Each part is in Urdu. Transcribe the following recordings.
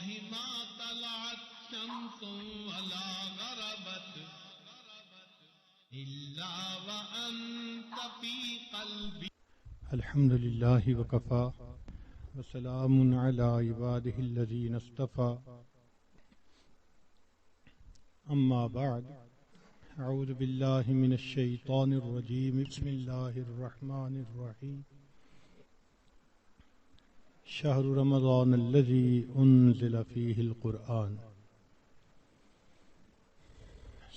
ما طلعت شمس ولا غربت إلا وأنت في قلبي. الحمد لله وكفى وسلام على عباده الذين اصطفى. أما بعد، أعوذ بالله من الشيطان الرجيم. بسم الله الرحمن الرحيم. شهر رمضان الذي أنزل فيه القرآن.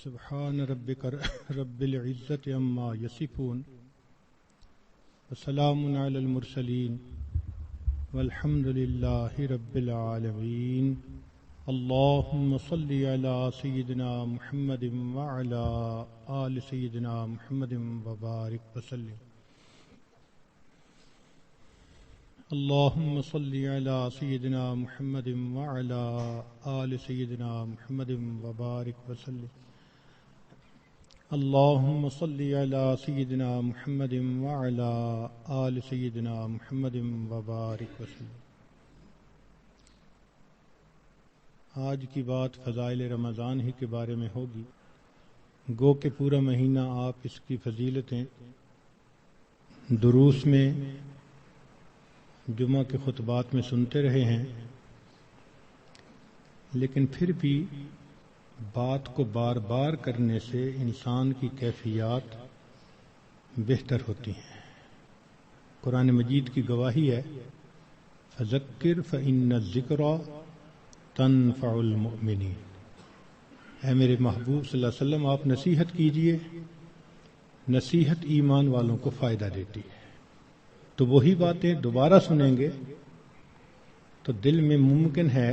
سبحان ربك رب العزة عما يصفون وسلام على المرسلين والحمد لله رب العالمين. اللهم صل على سيدنا محمد وعلى آل سيدنا محمد وبارك وسلم. اللهم صل على سيدنا محمد وعلى آل سيدنا محمد وبارك وسلم. اللهم صل على سيدنا محمد وعلى آل سيدنا محمد وبارك وسلم. آج کی بات فضائل رمضان ہی کے بارے میں ہوگی. گو کہ پورا مہینہ آپ اس کی فضیلتیں دروس میں، جمعہ کے خطبات میں سنتے رہے ہیں، لیکن پھر بھی بات کو بار بار کرنے سے انسان کی کیفیات بہتر ہوتی ہیں. قرآن مجید کی گواہی ہے، فذکر فإن الذکریٰ تنفع المؤمنین. اے میرے محبوب صلی اللہ علیہ وسلم، آپ نصیحت کیجئے، نصیحت ایمان والوں کو فائدہ دیتی ہے. تو وہی باتیں دوبارہ سنیں گے تو دل میں ممکن ہے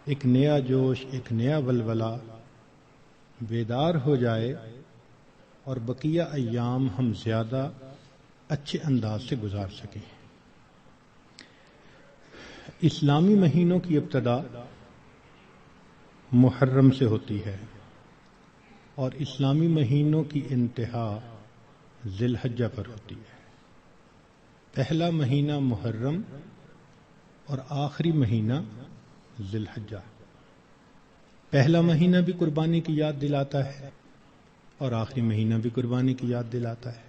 ایک نیا جوش، ایک نیا ولولہ بیدار ہو جائے اور بقیہ ایام ہم زیادہ اچھے انداز سے گزار سکیں. اسلامی مہینوں کی ابتدا محرم سے ہوتی ہے اور اسلامی مہینوں کی انتہا ذی الحجہ پر ہوتی ہے. پہلا مہینہ محرم اور آخری مہینہ ذی الحجہ. پہلا مہینہ بھی قربانی کی یاد دلاتا ہے اور آخری مہینہ بھی قربانی کی یاد دلاتا ہے.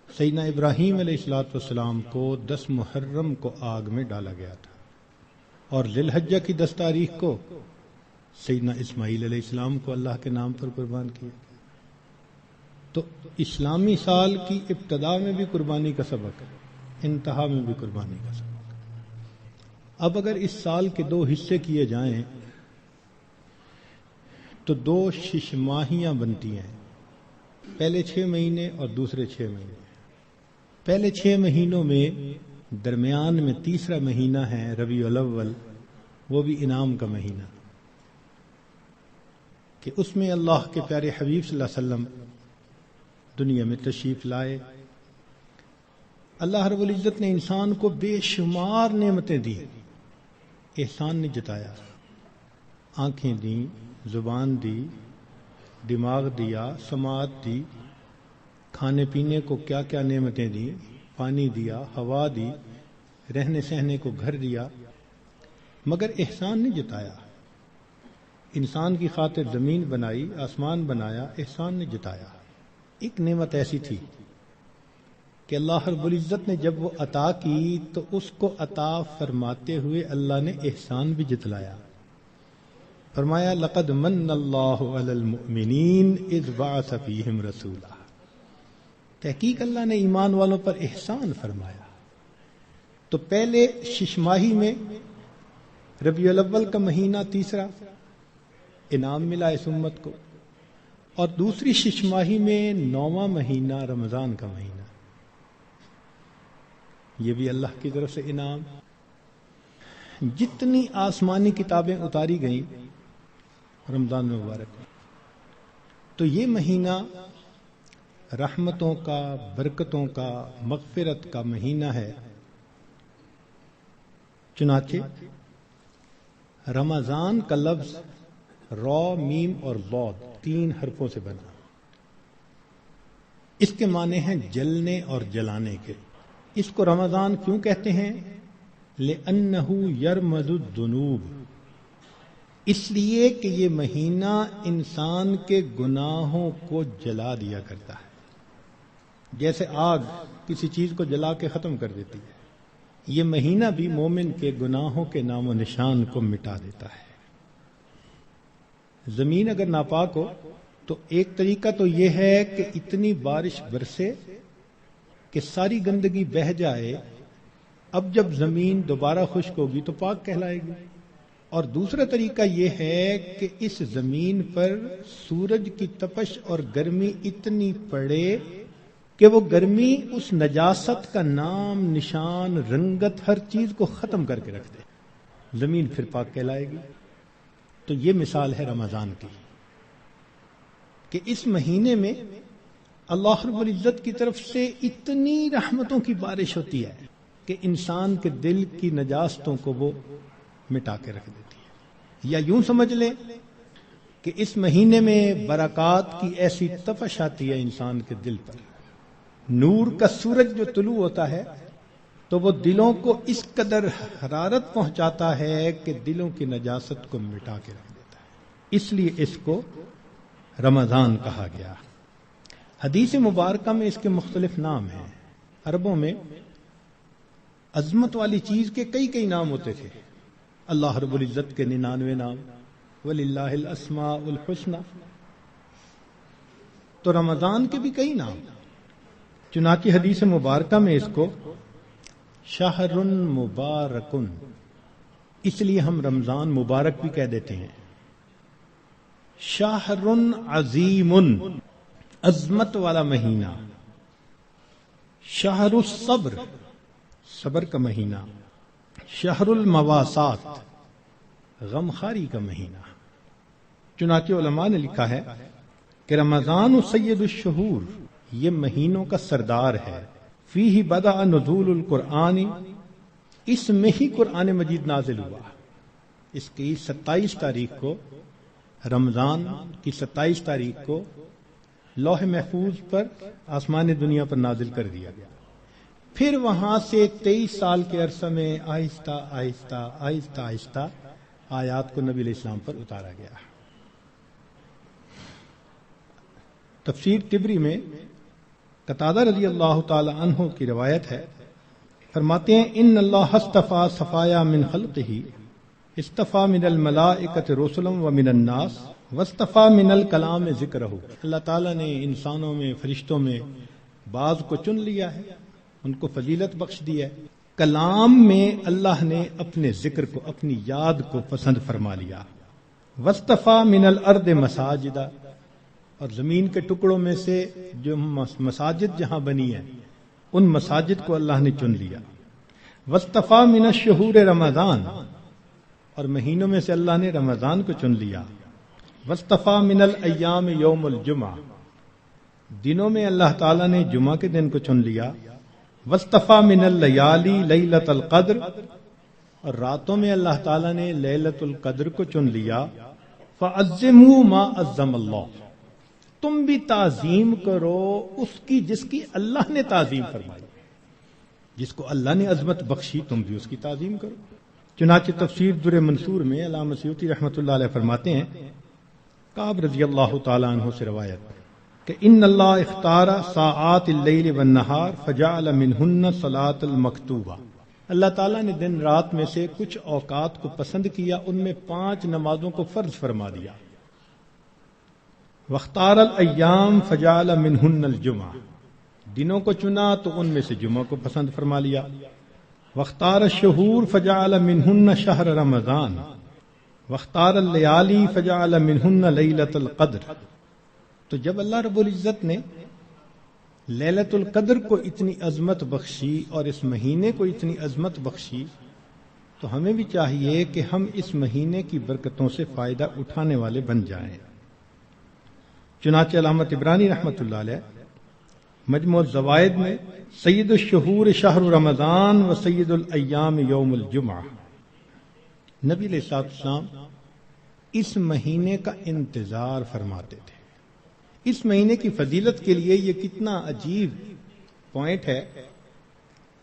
سیدنا ابراہیم علیہ السلام کو 10 محرم کو آگ میں ڈالا گیا تھا اور ذی الحجہ کی 10 تاریخ کو سیدنا اسماعیل علیہ السلام کو اللہ کے نام پر قربان کیا. تو اسلامی سال کی ابتدا میں بھی قربانی کا سبق ہے، انتہا میں بھی قربانی کا سبق. اب اگر اس سال کے 2 حصے کیے جائیں تو 2 شش ماہیاں بنتی ہیں، پہلے 6 مہینے اور دوسرے 6 مہینے. پہلے 6 مہینوں میں درمیان میں تیسرا مہینہ ہے ربیع الاول، وہ بھی انعام کا مہینہ، کہ اس میں اللہ کے پیارے حبیب صلی اللہ علیہ وسلم دنیا میں تشریف لائے. اللہ رب العزت نے انسان کو بے شمار نعمتیں دی، احسان نے جتایا. آنکھیں دیں، زبان دی، دماغ دیا، سماعت دی، کھانے پینے کو کیا کیا نعمتیں دی، پانی دیا، ہوا دی، رہنے سہنے کو گھر دیا، مگر احسان نے جتایا. انسان کی خاطر زمین بنائی، آسمان بنایا، احسان نے جتایا. ایک نعمت ایسی تھی کہ اللہ رب العزت نے جب وہ عطا کی تو اس کو عطا فرماتے ہوئے اللہ نے احسان بھی جتلایا. فرمایا لقد من اللہ علی المؤمنین اذ بعث فیہم رسولا. تحقیق اللہ نے ایمان والوں پر احسان فرمایا. تو پہلے 6 ماہی میں ربیع الاول کا مہینہ تیسرا انعام ملا اس امت کو، اور دوسری 6 ماہی میں 9واں مہینہ رمضان کا مہینہ، یہ بھی اللہ کی طرف سے انعام. جتنی آسمانی کتابیں اتاری گئیں رمضان مبارک میں، تو یہ مہینہ رحمتوں کا، برکتوں کا، مغفرت کا مہینہ ہے. چنانچہ رمضان کا لفظ را، میم اور ضاد 3 حرفوں سے بنا. اس کے معنی ہیں جلنے اور جلانے کے. اس کو رمضان کیوں کہتے ہیں؟ لِأَنَّهُ يَرْمَزُ الذُّنُوبَ، اس لیے کہ یہ مہینہ انسان کے گناہوں کو جلا دیا کرتا ہے، جیسے آگ کسی چیز کو جلا کے ختم کر دیتی ہے، یہ مہینہ بھی مومن کے گناہوں کے نام و نشان کو مٹا دیتا ہے۔ زمین اگر ناپاک ہو تو ایک طریقہ تو یہ ہے کہ اتنی بارش برسے کہ ساری گندگی بہہ جائے، اب جب زمین دوبارہ خشک ہوگی تو پاک کہلائے گی، اور دوسرا طریقہ یہ ہے کہ اس زمین پر سورج کی تپش اور گرمی اتنی پڑے کہ وہ گرمی اس نجاست کا نام، نشان، رنگت، ہر چیز کو ختم کر کے رکھ دے، زمین پھر پاک کہلائے گی۔ تو یہ مثال ہے رمضان کی کہ اس مہینے میں اللہ رب العزت کی طرف سے اتنی رحمتوں کی بارش ہوتی ہے کہ انسان کے دل کی نجاستوں کو وہ مٹا کے رکھ دیتی ہے۔ یا یوں سمجھ لیں کہ اس مہینے میں برکات کی ایسی تپش آتی ہے انسان کے دل پر، نور کا سورج جو طلوع ہوتا ہے تو وہ دلوں کو اس قدر حرارت پہنچاتا ہے کہ دلوں کی نجاست کو مٹا کے رکھ دیتا ہے، اس لیے اس کو رمضان کہا گیا۔ حدیث مبارکہ میں اس کے مختلف نام ہیں۔ عربوں میں عظمت والی چیز کے کئی نام ہوتے تھے، اللہ رب العزت کے 99 نام، وَلِلَّهِ الْأَسْمَاءُ الْحُسْنَى، تو رمضان کے بھی کئی نام، چنانچہ حدیث مبارکہ میں اس کو شہر مبارکن، اس لیے ہم رمضان مبارک بھی کہہ دیتے ہیں، شہر عظیم، عظمت والا مہینہ، شہر الصبر، صبر کا مہینہ، شہر المواسات، غمخاری کا مہینہ۔ چنانچہ علماء نے لکھا ہے کہ رمضان سید الشہور، یہ مہینوں کا سردار ہے، فیہ بدأ نزول القرآن، اس میں ہی قرآن مجید نازل ہوا، اس کی 27 تاریخ کو، رمضان کی 27 تاریخ کو لوح محفوظ پر آسمان دنیا پر نازل کر دیا گیا، پھر وہاں سے 23 سال کے عرصہ میں آہستہ آہستہ آیات کو نبی علیہ السلام پر اتارا گیا۔ تفسیر طبری میں قتادہ رضی اللہ تعالی عنہ کی روایت ہے، فرماتے ہیں ان اللہ اصطفى صفایا من خلقہ، اصطفى من الملائکۃ رسلا ومن الناس واصطفى من الکلام ذکرہ، اللہ تعالیٰ نے انسانوں میں، فرشتوں میں بعض کو چن لیا ہے، ان کو فضیلت بخش دی ہے، کلام میں اللہ نے اپنے ذکر کو، اپنی یاد کو پسند فرما لیا، واصطفى من الارض مساجدا، اور زمین کے ٹکڑوں میں سے جو مساجد جہاں بنی ہے ان مساجد کو اللہ نے چن لیا، واصطفى من الشہور رمضان، اور مہینوں میں سے اللہ نے رمضان کو چن لیا، واصطفى من الایام یوم الجمعہ، دنوں میں اللہ تعالیٰ نے جمعہ کے دن کو چن لیا، واصطفى من اللیالی لیلۃ القدر، اور راتوں میں اللہ تعالیٰ نے لیلۃ القدر کو چن لیا، فعظموا ما عظم اللہ، تم بھی تعظیم کرو اس کی جس کی اللہ نے تعظیم فرمائی، جس کو اللہ نے عظمت بخشی تم بھی اس کی تعظیم کرو۔ چنانچہ تفسیر در منصور میں علامہ سیوطی رحمۃ اللہ علیہ فرماتے ہیں، کعب رضی اللہ تعالی عنہ سے روایت کہ ان اللہ اختار ساعات اللیل والنہار فجعل منہن صلاۃ المکتوبہ، اللہ تعالیٰ نے دن رات میں سے کچھ اوقات کو پسند کیا، ان میں 5 نمازوں کو فرض فرما دیا، واختار الایام فجعل منہن الجمعہ، دنوں کو چنا تو ان میں سے جمعہ کو پسند فرما لیا، واختار الشہور فجعل منہن شہر رمضان، واختار اللیالی فجعل منہن لیلۃ القدر۔ تو جب اللہ رب العزت نے لیلۃ القدر کو اتنی عظمت بخشی اور اس مہینے کو اتنی عظمت بخشی تو ہمیں بھی چاہیے کہ ہم اس مہینے کی برکتوں سے فائدہ اٹھانے والے بن جائیں۔ چنانچہ علامہ طبرانی رحمۃ اللہ علیہ مجموع الزوائد میں سید الشہور شہر رمضان و سید الایام یوم الجمعہ، نبی علیہ السلام اس مہینے کا انتظار فرماتے تھے۔ اس مہینے کی فضیلت کے لیے یہ کتنا عجیب پوائنٹ ہے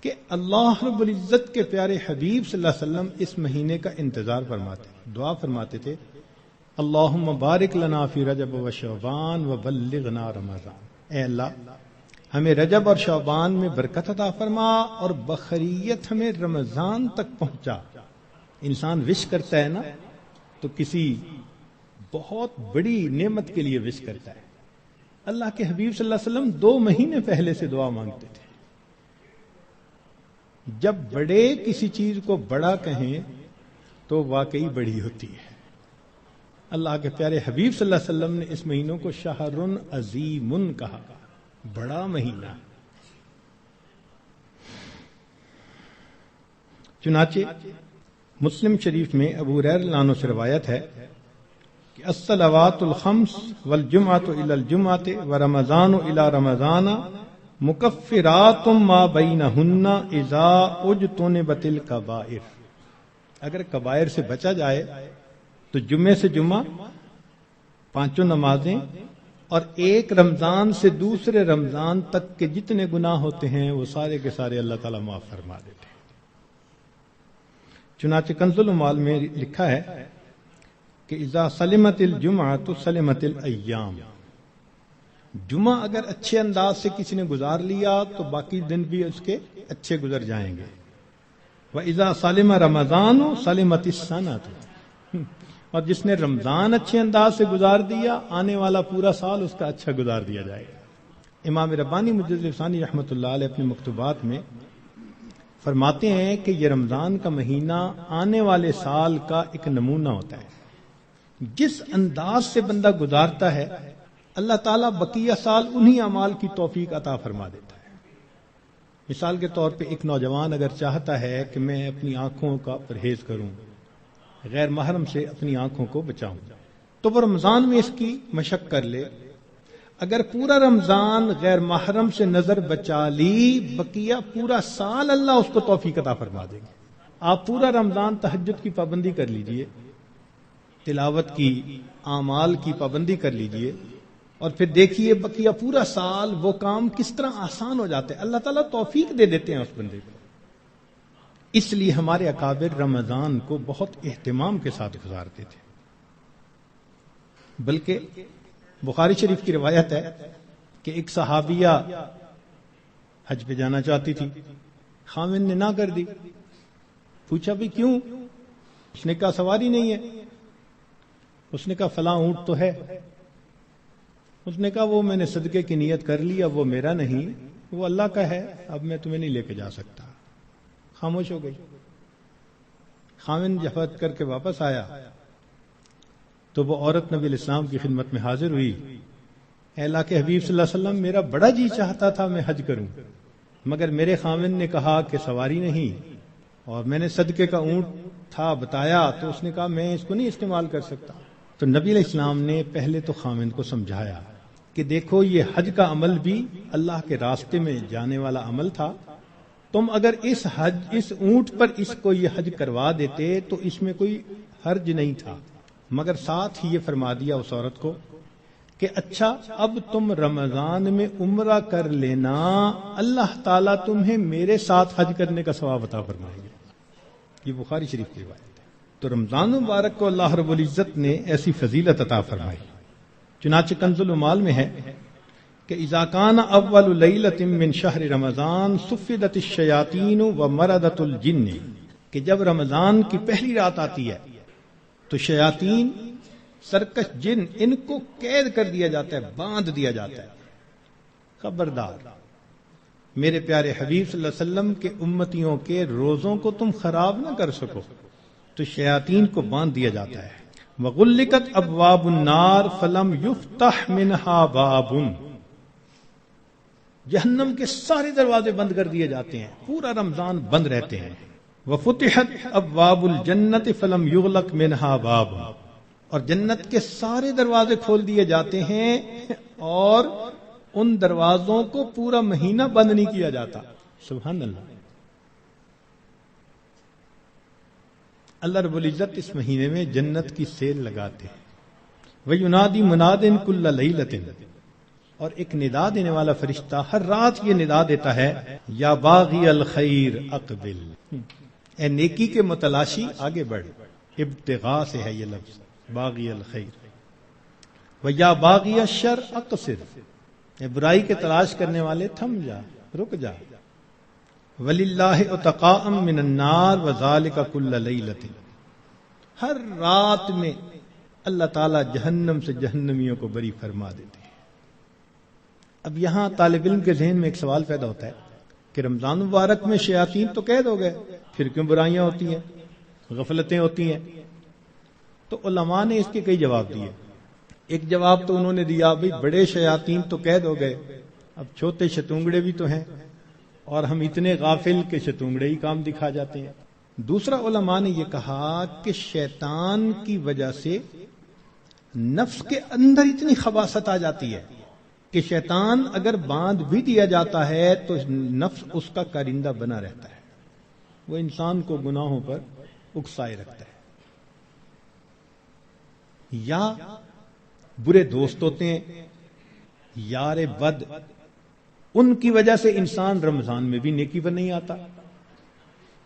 کہ اللہ رب العزت کے پیارے حبیب صلی اللہ علیہ وسلم اس مہینے کا انتظار فرماتے، دعا فرماتے تھے، اللہم بارک لنا فی رجب و شعبان و بلغنا رمضان، اے اللہ ہمیں رجب اور شعبان میں برکت عطا فرما اور بخیریت ہمیں رمضان تک پہنچا۔ انسان وش کرتا ہے نا تو کسی بہت بڑی نعمت کے لیے وش کرتا ہے۔ اللہ کے حبیب صلی اللہ علیہ وسلم 2 مہینے پہلے سے دعا مانگتے تھے۔ جب بڑے کسی چیز کو بڑا کہیں تو واقعی بڑی ہوتی ہے۔ اللہ کے پیارے حبیب صلی اللہ علیہ وسلم نے اس مہینوں کو شہر عظیم کہا، بڑا مہینہ۔ چنانچہ مسلم شریف میں ابو ہریرہ رضی اللہ عنہ سے روایت ہے کہ الصلوات الخمس والجمعۃ الی الجمعۃ ورمضان الی رمضان مکفرات ما بینہن اذا اجتنبت الکبائر، اگر کبائر سے بچا جائے تو جمعے سے جمعہ 5 نمازیں اور ایک رمضان سے دوسرے رمضان تک کے جتنے گناہ ہوتے ہیں وہ سارے کے سارے اللہ تعالیٰ معاف فرما دیتے ہیں۔ چنانچہ کنز العمال میں لکھا ہے کہ اذا سلمت الجمعۃ سلمت الایام، جمعہ اگر اچھے انداز سے کسی نے گزار لیا تو باقی دن بھی اس کے اچھے گزر جائیں گے۔ وَإِذَا سَلِمَ رَمَضَانُ سَلِمَتِ السَّنَةُ، اور جس نے رمضان اچھے انداز سے گزار دیا آنے والا پورا سال اس کا اچھا گزار دیا جائے گا۔ امام ربانی مجدد ثانی رحمۃ اللہ علیہ اپنے مکتوبات میں فرماتے ہیں کہ یہ رمضان کا مہینہ آنے والے سال کا ایک نمونہ ہوتا ہے۔ جس انداز سے بندہ گزارتا ہے اللہ تعالیٰ بقیہ سال انہی اعمال کی توفیق عطا فرما دیتا ہے۔ مثال کے طور پہ ایک نوجوان اگر چاہتا ہے کہ میں اپنی آنکھوں کا پرہیز کروں، غیر محرم سے اپنی آنکھوں کو بچاؤں، تو وہ رمضان میں اس کی مشق کر لے۔ اگر پورا رمضان غیر محرم سے نظر بچا لی، بقیہ پورا سال اللہ اس کو توفیق عطا فرما دے گا۔ آپ پورا رمضان تہجد کی پابندی کر لیجئے، تلاوت کی، اعمال کی پابندی کر لیجئے، اور پھر دیکھیے بقیہ پورا سال وہ کام کس طرح آسان ہو جاتے ہیں، اللہ تعالیٰ توفیق دے دیتے ہیں اس بندے کو۔ اس لیے ہمارے اکابر رمضان کو بہت اہتمام کے ساتھ گزارتے تھے۔ بلکہ بخاری شریف کی روایت ہے کہ ایک صحابیہ حج پہ جانا چاہتی تھی، خاوند نے نہ کر دی۔ پوچھا بھی کیوں؟ اس نے کہا سواری نہیں ہے۔ اس نے کہا فلاں اونٹ تو ہے۔ اس نے کہا وہ میں نے صدقے کی نیت کر لی، اب وہ میرا نہیں، وہ اللہ کا ہے، اب میں تمہیں نہیں لے کے جا سکتا۔ خاموش ہو گئی۔ خاوند جفت کر کے واپس آیا تو وہ عورت نبی الاسلام کی خدمت میں حاضر ہوئی۔ اے اللہ کے حبیب صلی اللہ علیہ وسلم، میرا بڑا جی چاہتا تھا میں حج کروں، مگر میرے خاوند نے کہا کہ سواری نہیں، اور میں نے صدقے کا اونٹ تھا بتایا تو اس نے کہا میں اس کو نہیں استعمال کر سکتا۔ تو نبی علیہ السلام نے پہلے تو خاوند کو سمجھایا کہ دیکھو یہ حج کا عمل بھی اللہ کے راستے میں جانے والا عمل تھا، تم اگر اس اونٹ پر اس کو یہ حج کروا دیتے تو اس میں کوئی حرج نہیں تھا، مگر ساتھ ہی یہ فرما دیا اس عورت کو کہ اچھا اب تم رمضان میں عمرہ کر لینا، اللہ تعالیٰ تمہیں میرے ساتھ حج کرنے کا ثواب عطا فرمائے گا۔ یہ بخاری شریف کی روایت ہے۔ تو رمضان مبارک کو اللہ رب العزت نے ایسی فضیلت عطا فرمائی۔ چنانچہ کنز العمال میں ہے کہ اذا کان اول لیلۃ من شہر رمضان صفدت الشیاطین ومردت الجن، کہ جب رمضان کی پہلی رات آتی ہے تو شیاطین، سرکش جن، ان کو قید کر دیا جاتا ہے، باندھ دیا جاتا ہے۔ خبردار، میرے پیارے حبیب صلی اللہ علیہ وسلم کے امتیوں کے روزوں کو تم خراب نہ کر سکو، تو شیاطین کو باندھ دیا جاتا ہے۔ وغلقت ابواب النار فلم یفتح منہا باب، جہنم کے سارے دروازے بند کر دیے جاتے ہیں، پورا رمضان بند رہتے ہیں۔ وفتحت ابواب الجنت فلم یغلق منہا باب، اور جنت کے سارے دروازے کھول دیے جاتے ہیں اور ان دروازوں کو پورا مہینہ بند نہیں کیا جاتا۔ سبحان اللہ۔ اللہ رب العزت اس مہینے میں جنت کی سیل لگاتے ہیں۔ وَيُنَادِي مُنَادٍ كُلَّ لَيْلَةٍ، اور ایک ندا دینے والا فرشتہ ہر رات یہ ندا دیتا ہے یا باغی الخیر اقبل، اے نیکی کے متلاشی آگے بڑھ. ابتغاء سے ہے یہ لفظ باغی الخیر. ویا باغی الشر اقصر، اے برائی کے تلاش کرنے والے تھم جا، رک جا. وللہ اتقاء من النار وذالک کل لیلۃ، ہر رات میں اللہ تعالیٰ جہنم سے جہنمیوں کو بری فرما دیتے ہیں. اب یہاں طالب علم کے ذہن میں ایک سوال پیدا ہوتا ہے کہ رمضان مبارک میں شیاطین تو قید ہو گئے، پھر کیوں برائیاں ہوتی ہیں، غفلتیں ہوتی ہیں؟ تو علماء نے اس کے کئی جواب دیے. ایک جواب تو انہوں نے دیا بھئی بڑے شیاطین تو قید ہو گئے، اب چھوٹے شتونگڑے بھی تو ہیں اور ہم اتنے غافل کہ شتونگڑے ہی کام دکھا جاتے ہیں. دوسرا علماء نے یہ کہا کہ شیطان کی وجہ سے نفس کے اندر اتنی خباثت آ جاتی ہے کہ شیطان اگر باندھ بھی دیا جاتا ہے تو نفس اس کا کارندہ بنا رہتا ہے، وہ انسان کو گناہوں پر اکسائے رکھتا ہے. یا برے دوست ہوتے ہیں، یار بد، ان کی وجہ سے انسان رمضان میں بھی نیکی پر نہیں آتا.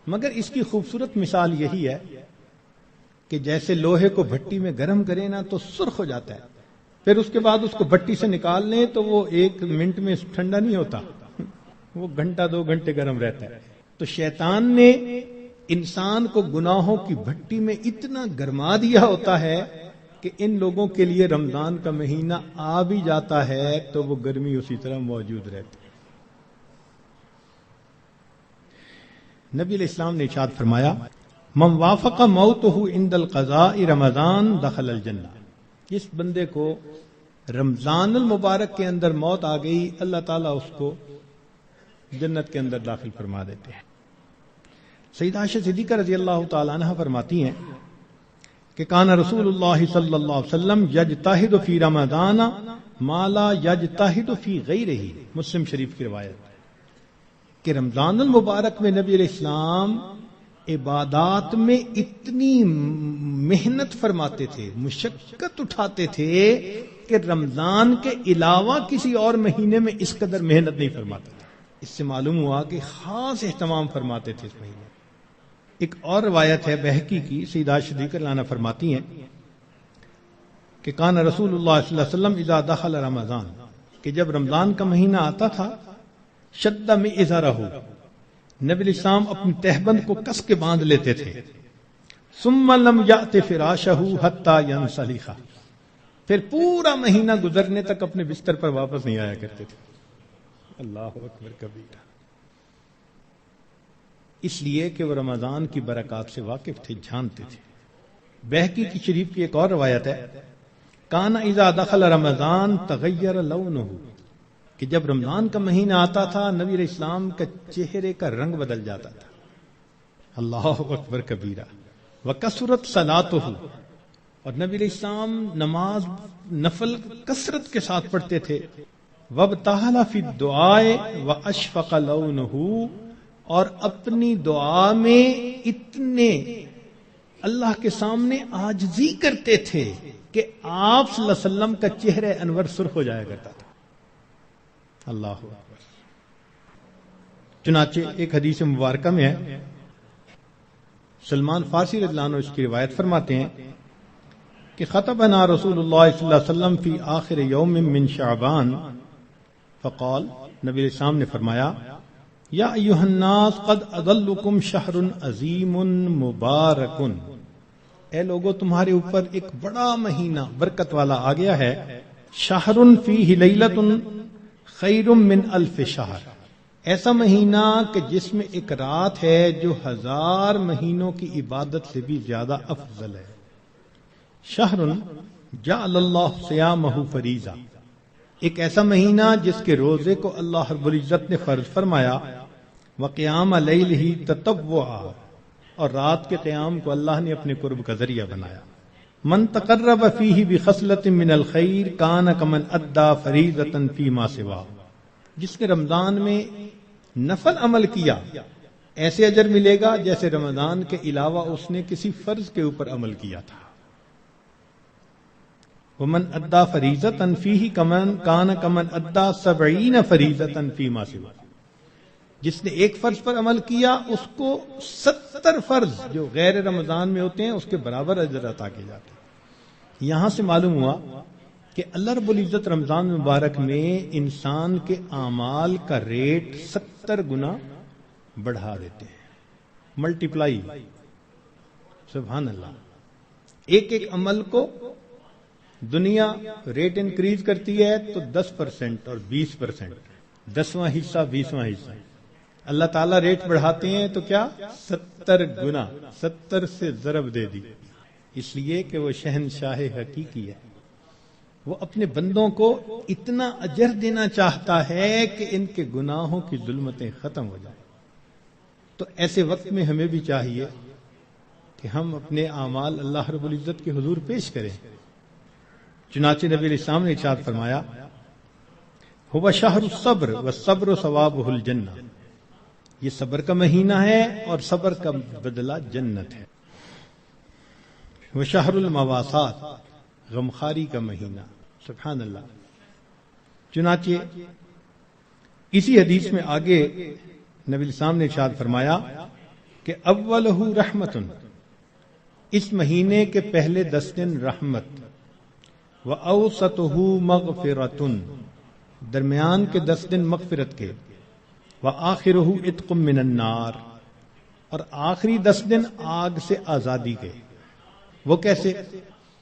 مگر اس کی خوبصورت مثال یہی ہے کہ جیسے لوہے کو بھٹی میں گرم کریں نا تو سرخ ہو جاتا ہے، پھر اس کے بعد اس کو بھٹی سے نکال لیں تو وہ 1 منٹ میں ٹھنڈا نہیں ہوتا، وہ گھنٹہ 2 گھنٹے گرم رہتا ہے. تو شیطان نے انسان کو گناہوں کی بھٹی میں اتنا گرما دیا ہوتا ہے کہ ان لوگوں کے لیے رمضان کا مہینہ آ بھی جاتا ہے تو وہ گرمی اسی طرح موجود رہتی ہے. نبی علیہ السلام نے ارشاد فرمایا من وافق موتہ عند القضاء رمضان دخل الجنہ، جس بندے کو رمضان المبارک کے اندر موت آ گئی اللہ تعالیٰ اس کو جنت کے اندر داخل فرما دیتے ہیں. سیدہ عائشہ صدیقہ رضی اللہ تعالیٰ عنہ فرماتی ہیں کہ کان رسول اللہ صلی اللہ علیہ وسلم یجتہد فی رمضان ما لا یجتہد فی غیرہ، مسلم شریف کی روایت کہ رمضان المبارک میں نبی علیہ السلام عبادات میں اتنی محنت فرماتے تھے، مشقت اٹھاتے تھے کہ رمضان کے علاوہ کسی اور مہینے میں اس قدر محنت نہیں فرماتے تھے. اس سے معلوم ہوا کہ خاص اہتمام فرماتے تھے اس مہینے. ایک اور روایت ہے بہقی کی، سیدہ عائشہ صدیقہ عنہا فرماتی ہیں کہ کان رسول اللہ صلی اللہ علیہ وسلم اذا دخل رمضان، کہ جب رمضان کا مہینہ آتا تھا شد میں ازارہ، نبی علیہ السلام اپنی تہبند کو کس کے باندھ لیتے تھے. ثم لم یأت فراشہ حتی ینسلخ، پھر پورا مہینہ گزرنے تک اپنے بستر پر واپس نہیں آیا کرتے تھے. اللہ اکبر کبیرہ. اس لیے کہ وہ رمضان کی برکات سے واقف تھے، جانتے تھے. بہقی کی شریف کی ایک اور روایت ہے کان اذا دخل رمضان تغیر لونہ، کہ جب رمضان کا مہینہ آتا تھا نبی علیہ السلام کا چہرے کا رنگ بدل جاتا تھا. اللہ اکبر کبیرہ. وکثرت صلاتہ، اور نبی علیہ السلام نماز نفل کثرت کے ساتھ پڑھتے تھے. وابتہل فی الدعاء واشفق لونہ، اور اپنی دعا میں اتنے اللہ کے سامنے عاجزی کرتے تھے کہ آپ صلی اللہ علیہ وسلم کا چہرہ انور سرخ ہو جایا کرتا تھا. اللہ اکبر. چنانچہ ایک حدیث مبارکہ میں ہے، سلمان فارسی رضی اللہ عنہ اس کی روایت فرماتے ہیں کہ خطبنا رسول اللہ صلی اللہ علیہ وسلم فی آخر یوم من شعبان فقال، نبی علیہ السلام نے فرمایا یا ایھا الناس قد اظلکم شہر عظیم مبارک، اے لوگو تمہارے اوپر ایک بڑا مہینہ برکت والا آ گیا ہے. شہر فیہ لیلۃ خیر من الف شہر، ایسا مہینہ کہ جس میں ایک رات ہے جو 1000 مہینوں کی عبادت سے بھی زیادہ افضل ہے. شہر جعل اللہ صیامہ فریضہ، ایک ایسا مہینہ جس کے روزے کو اللہ رب العزت نے فرض فرمایا. وقیام لیلہ تطوعا، اور رات کے قیام کو اللہ نے اپنے قرب کا ذریعہ بنایا. من تقرب فیہ بخصلۃ من الخیر کان کمن ادى فریضۃ فیما سوا، جس نے رمضان میں نفل عمل کیا ایسے اجر ملے گا جیسے رمضان کے علاوہ اس نے کسی فرض کے اوپر عمل کیا تھا. ومن ادا فریضۃ فیہ کمن کان کمن ادا 70 فریضۃ فیما سوا، جس نے ایک فرض پر عمل کیا اس کو 70 فرض جو غیر رمضان میں ہوتے ہیں اس کے برابر اجر عطا کیے جاتے ہیں۔ یہاں سے معلوم ہوا کہ اللہ رب العزت رمضان مبارک میں انسان کے اعمال کا ریٹ 70 گنا بڑھا دیتے ہیں، ملٹیپلائی، سبحان اللہ۔ ایک ایک عمل کو دنیا ریٹ انکریز کرتی ہے تو 10% اور 20%، 10واں حصہ 20واں حصہ، اللہ تعالیٰ ریٹ بڑھاتے ہیں تو کیا 70 گنا، 70 سے ضرب دے دی، اس لیے کہ وہ شہنشاہ حقیقی ہے، وہ اپنے بندوں کو اتنا اجر دینا چاہتا ہے کہ ان کے گناہوں کی ظلمتیں ختم ہو جائیں۔ تو ایسے وقت میں ہمیں بھی چاہیے کہ ہم اپنے اعمال اللہ رب العزت کے حضور پیش کریں۔ چنانچہ نبی علیہ السلام نے ارشاد فرمایا، هو شہر الصبر والصبر ثوابہ الجنہ، یہ صبر کا مہینہ ہے اور صبر کا بدلہ جنت ہے۔ وہ شہر المواسات، غمخاری کا مہینہ، سبحان اللہ۔ چنانچہ اسی حدیث میں آگے نبی علیہ السلام نے ارشاد فرمایا کہ اولہ رحمت، اس مہینے کے پہلے 10 دن رحمت، وَأَوْسَطُهُ مَغْفِرَةٌ، درمیان کے 10 دن مغفرت کے، وَآخِرُهُ عِتْقٌ مِّنَ النَّارِ، اور آخری 10 دن آگ سے آزادی کے۔ وہ کیسے؟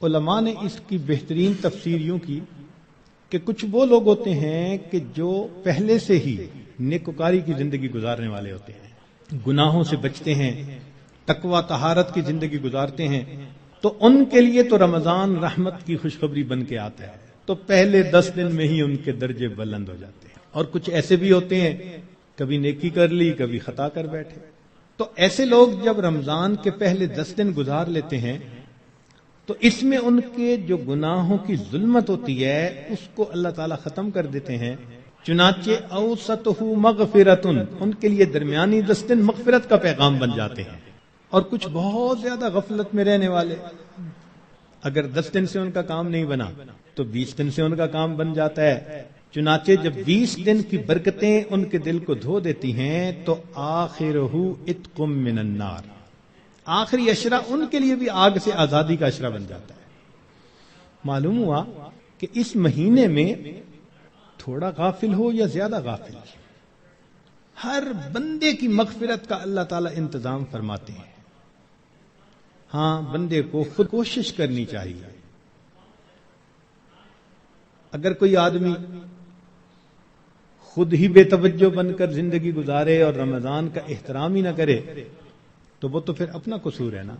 علماء نے اس کی بہترین تفسیر یوں کی کہ کچھ وہ لوگ ہوتے ہیں کہ جو پہلے سے ہی نیکوکاری کی زندگی گزارنے والے ہوتے ہیں، گناہوں سے بچتے ہیں، تقوی طہارت کی زندگی گزارتے ہیں، تو ان کے لیے تو رمضان رحمت کی خوشخبری بن کے آتا ہے، تو پہلے 10 دن میں ہی ان کے درجے بلند ہو جاتے ہیں۔ اور کچھ ایسے بھی ہوتے ہیں کبھی نیکی کر لی کبھی خطا کر بیٹھے، تو ایسے لوگ جب رمضان کے پہلے 10 دن گزار لیتے ہیں تو اس میں ان کے جو گناہوں کی ظلمت ہوتی ہے اس کو اللہ تعالیٰ ختم کر دیتے ہیں۔ چنانچہ اوسطہ مغفرتن، ان کے لیے درمیانی 10 دن مغفرت کا پیغام بن جاتے ہیں۔ اور کچھ بہت زیادہ غفلت میں رہنے والے، اگر 10 دن سے ان کا کام نہیں بنا تو 20 دن سے ان کا کام بن جاتا ہے۔ چنانچہ جب 20 دن کی برکتیں ان کے دل کو دھو دیتی ہیں تو آخرہ عتق من النار، آخری عشرہ ان کے لیے بھی آگ سے آزادی کا عشرہ بن جاتا ہے۔ معلوم ہوا کہ اس مہینے میں تھوڑا غافل ہو یا زیادہ غافل، ہر بندے کی مغفرت کا اللہ تعالیٰ انتظام فرماتے ہیں۔ ہاں، بندے کو خود کوشش کرنی چاہیے۔ اگر کوئی آدمی خود ہی بے توجہ بن کر زندگی گزارے اور رمضان کا احترام ہی نہ کرے تو وہ تو پھر اپنا قصور ہے نا،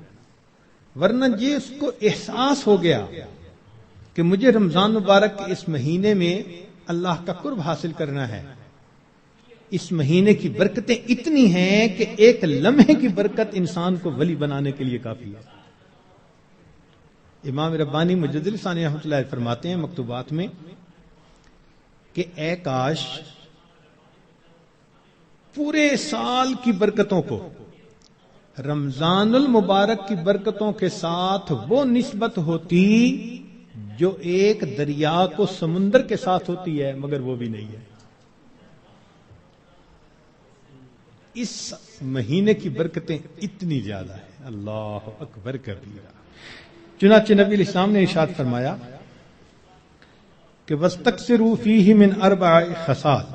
ورنہ یہ اس کو احساس ہو گیا کہ مجھے رمضان مبارک کے اس مہینے میں اللہ کا قرب حاصل کرنا ہے، اس مہینے کی برکتیں اتنی ہیں کہ ایک لمحے کی برکت انسان کو ولی بنانے کے لیے کافی ہے۔ امام ربانی مجدد ثانی رحمۃ اللہ فرماتے ہیں مکتوبات میں کہ اے کاش پورے سال کی برکتوں کو رمضان المبارک کی برکتوں کے ساتھ وہ نسبت ہوتی جو ایک دریا کو سمندر کے ساتھ ہوتی ہے، مگر وہ بھی نہیں ہے۔ اس مہینے کی برکتیں اتنی زیادہ ہیں، اللہ اکبر کبیرہ۔ چنانچہ نبی علیہ السلام نے ارشاد فرمایا کہ وَاسْتَكْثِرُوا فِيهِ مِنْ 4 خصال،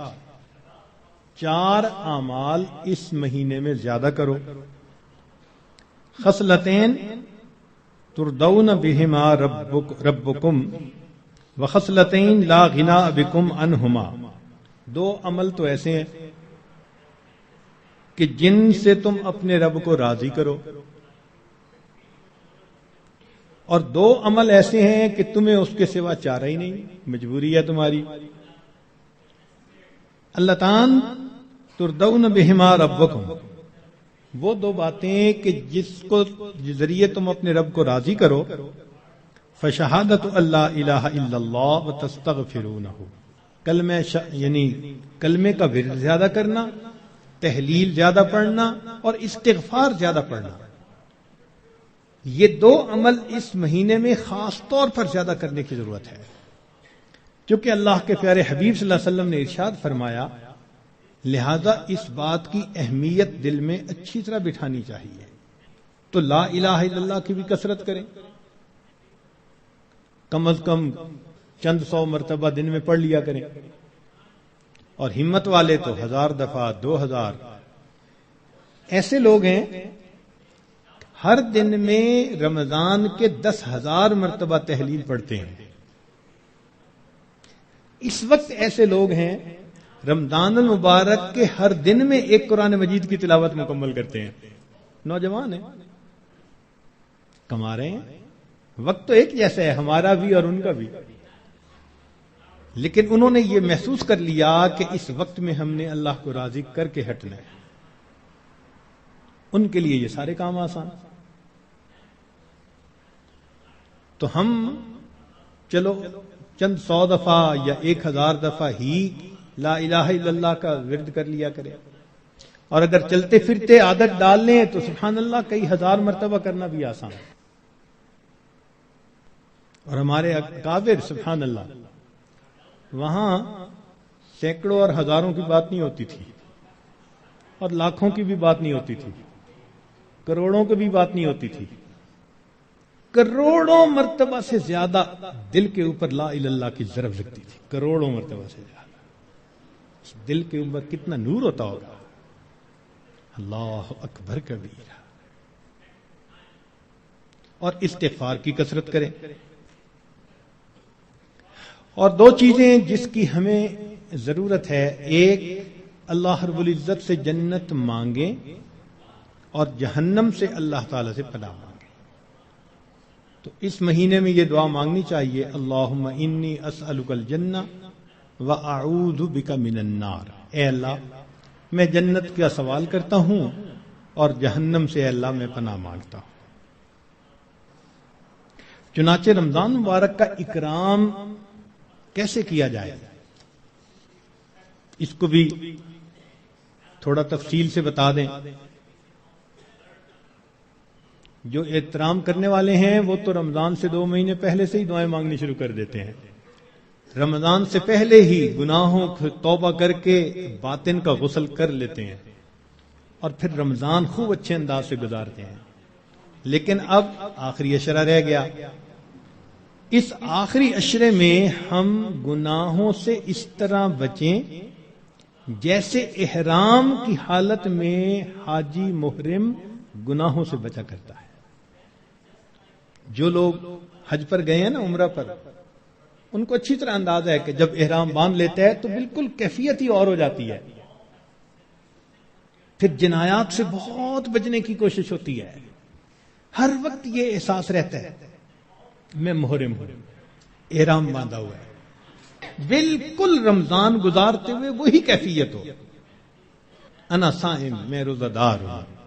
4 اعمال اس مہینے میں زیادہ کرو۔ خصلتین تردون بہما ربکم وخصلتین لا غنا بکم عنہما، 2 عمل تو ایسے ہیں کہ جن سے تم اپنے رب کو راضی کرو، اور 2 عمل ایسے ہیں کہ تمہیں اس کے سوا چارہ ہی نہیں، مجبوری ہے تمہاری۔ اللتان تردون بہما ربکم، وہ 2 باتیں کہ جس کو ذریعے تم اپنے رب کو راضی کرو، فشہادت اللہ الہ الا اللہ وتستغفرونہ، یعنی کلمے کا ورد زیادہ کرنا، تحلیل زیادہ پڑھنا اور استغفار زیادہ پڑھنا۔ یہ دو عمل اس مہینے میں خاص طور پر زیادہ کرنے کی ضرورت ہے، کیونکہ اللہ کے پیارے حبیب صلی اللہ علیہ وسلم نے ارشاد فرمایا، لہذا اس بات کی اہمیت دل میں اچھی طرح بٹھانی چاہیے۔ تو لا الہ الا اللہ کی بھی کثرت کریں، کم از کم چند 100 مرتبہ دن میں پڑھ لیا کریں، اور ہمت والے تو 1000 دفعہ 2000۔ ایسے لوگ ہیں ہر دن میں رمضان کے 10,000 مرتبہ تحلیل پڑھتے ہیں۔ اس وقت ایسے لوگ ہیں رمضان المبارک کے ہر دن میں ایک قرآن مجید کی تلاوت مکمل کرتے ہیں۔ نوجوان ہیں، کما رہے ہیں، وقت تو ایک جیسا ہے ہمارا بھی اور ان کا بھی، لیکن انہوں نے یہ محسوس کر لیا کہ اس وقت میں ہم نے اللہ کو راضی کر کے ہٹنا ہے۔ ان کے لیے یہ سارے کام آسان۔ تو ہم چلو چند 100 دفعہ یا 1000 دفعہ ہی لا الہ الا اللہ کا ورد کر لیا کرے، اور اگر چلتے پھرتے عادت ڈال لیں تو سبحان اللہ کئی 1000 مرتبہ کرنا بھی آسان ہے۔ اور ہمارے اکابر سبحان اللہ، وہاں سینکڑوں اور ہزاروں کی بات نہیں ہوتی تھی، اور لاکھوں کی بھی بات نہیں ہوتی تھی، کروڑوں کی بھی بات نہیں ہوتی تھی، کروڑوں مرتبہ سے زیادہ دل کے اوپر لا الہ الا اللہ کی ضرب لگتی تھی، کروڑوں مرتبہ سے زیادہ۔ دل کے اوپر کتنا نور ہوتا ہوگا، اللہ اکبر کبیرہ۔ اور استغفار کی کثرت کریں۔ اور دو چیزیں جس کی ہمیں ضرورت ہے، ایک اللہ رب العزت سے جنت مانگیں، اور جہنم سے اللہ تعالی سے پناہ مانگیں۔ تو اس مہینے میں یہ دعا مانگنی چاہیے، اللہم انی اسألک الجنہ وَأَعُوذُ بِكَ مِنَ النَّارِ، اے اللہ میں جنت کا سوال کرتا ہوں اور جہنم سے اے اللہ میں پناہ مانگتا ہوں۔ چنانچہ رمضان مبارک کا اکرام کیسے کیا جائے، اس کو بھی تھوڑا تفصیل سے بتا دیں۔ جو احترام کرنے والے ہیں وہ تو رمضان سے 2 مہینے پہلے سے ہی دعائیں مانگنی شروع کر دیتے ہیں، رمضان سے پہلے ہی گناہوں کو توبہ کر کے باطن کا غسل کر لیتے ہیں، اور پھر رمضان خوب اچھے انداز سے گزارتے ہیں۔ لیکن اب آخری عشرہ رہ گیا، اس آخری عشرے میں ہم گناہوں سے اس طرح بچیں جیسے احرام کی حالت میں حاجی محرم گناہوں سے بچا کرتا ہے۔ جو لوگ حج پر گئے ہیں نا، عمرہ پر، ان کو اچھی طرح اندازہ ہے کہ جب احرام باندھ لیتا ہے تو بالکل کیفیت ہی اور ہو جاتی ہے، پھر جنایات سے بہت بچنے کی کوشش ہوتی ہے، ہر وقت یہ احساس رہتا ہے میں محرم ہوں، احرام باندھا ہوا ہے، بالکل رمضان گزارتے ہوئے وہی کیفیت ہو، انا صائم، میں روزہ دار ہوں،